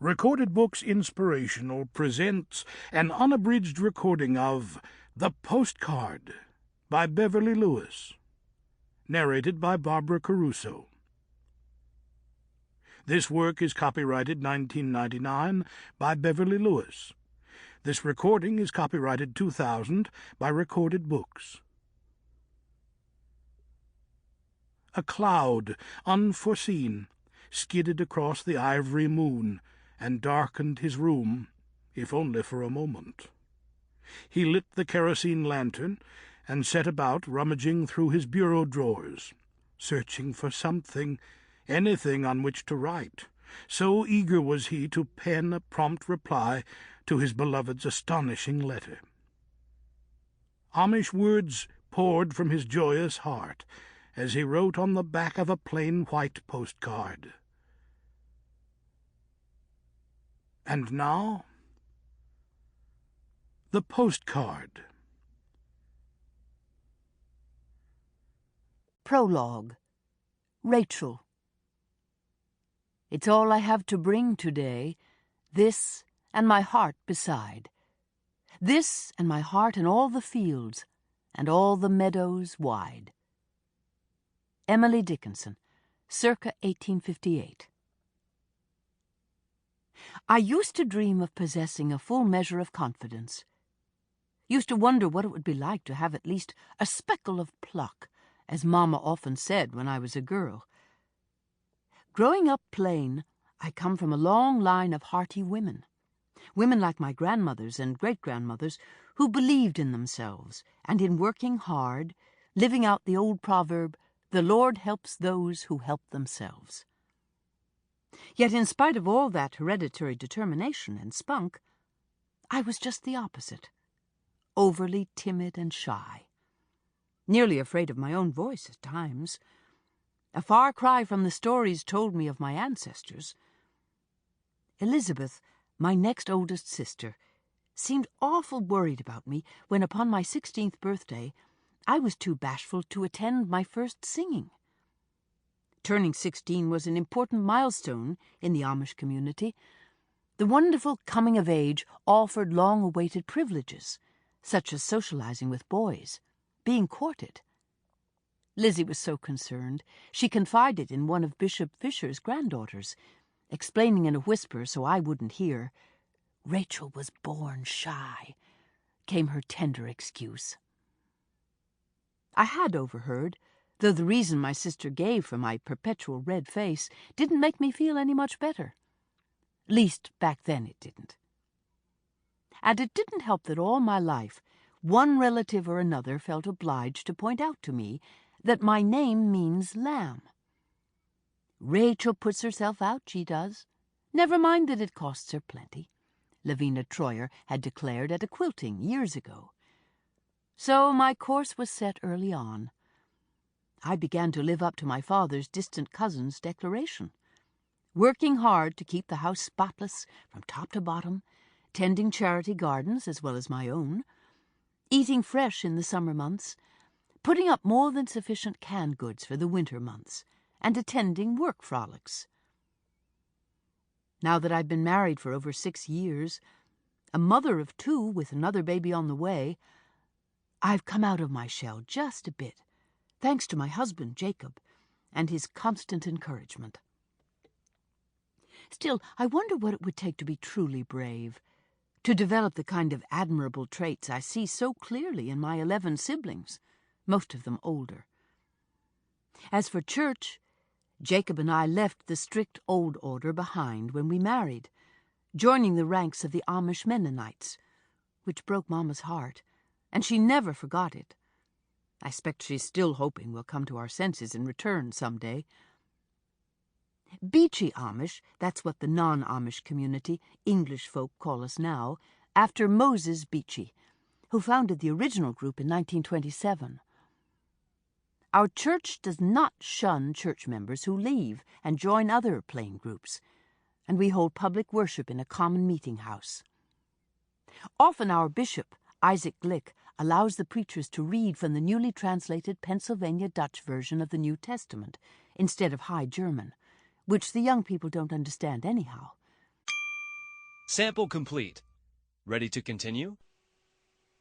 Recorded Books Inspirational presents an unabridged recording of The Postcard by Beverly Lewis, narrated by Barbara Caruso. This work is copyrighted 1999 by Beverly Lewis. This recording is copyrighted 2000 by Recorded Books. A cloud, unforeseen, skidded across the ivory moon and darkened his room, if only for a moment. He lit the kerosene lantern and set about rummaging through his bureau drawers, searching for something, anything on which to write. So eager was he to pen a prompt reply to his beloved's astonishing letter. Amish words poured from his joyous heart as he wrote on the back of a plain white postcard. And now, the postcard. Prologue. Rachel. It's all I have to bring today, this and my heart beside. This and my heart and all the fields, and all the meadows wide. Emily Dickinson, circa 1858. I used to dream of possessing a full measure of confidence. Used to wonder what it would be like to have at least a speckle of pluck, as Mamma often said when I was a girl. Growing up plain, I come from a long line of hearty women. Women like my grandmothers and great-grandmothers who believed in themselves and in working hard, living out the old proverb, "The Lord helps those who help themselves." Yet in spite of all that hereditary determination and spunk, I was just the opposite, overly timid and shy, nearly afraid of my own voice at times, a far cry from the stories told me of my ancestors. Elizabeth, my next oldest sister, seemed awful worried about me when upon my 16th birthday I was too bashful to attend my first singing. Turning 16 was an important milestone in the Amish community. The wonderful coming of age offered long-awaited privileges, such as socializing with boys, being courted. Lizzie was so concerned, she confided in one of Bishop Fisher's granddaughters, explaining in a whisper so I wouldn't hear. Rachel was born shy, came her tender excuse. I had overheard, though the reason my sister gave for my perpetual red face didn't make me feel any much better. Least back then it didn't. And it didn't help that all my life one relative or another felt obliged to point out to me that my name means lamb. Rachel puts herself out, she does. Never mind that it costs her plenty, Lavina Troyer had declared at a quilting years ago. So my course was set early on. I began to live up to my father's distant cousin's declaration, working hard to keep the house spotless from top to bottom, tending charity gardens as well as my own, eating fresh in the summer months, putting up more than sufficient canned goods for the winter months, and attending work frolics. Now that I've been married for over 6 years, a mother of 2 with another baby on the way, I've come out of my shell just a bit, thanks to my husband, Jacob, and his constant encouragement. Still, I wonder what it would take to be truly brave, to develop the kind of admirable traits I see so clearly in my 11 siblings, most of them older. As for church, Jacob and I left the strict old order behind when we married, joining the ranks of the Amish Mennonites, which broke Mama's heart, and she never forgot it. I expect she's still hoping we'll come to our senses and return someday. Beachy Amish, that's what the non-Amish community, English folk, call us now, after Moses Beachy, who founded the original group in 1927. Our church does not shun church members who leave and join other plain groups, and we hold public worship in a common meeting house. Often our bishop, Isaac Glick, allows the preachers to read from the newly translated Pennsylvania Dutch version of the New Testament instead of High German, which the young people don't understand anyhow. Sample complete. Ready to continue?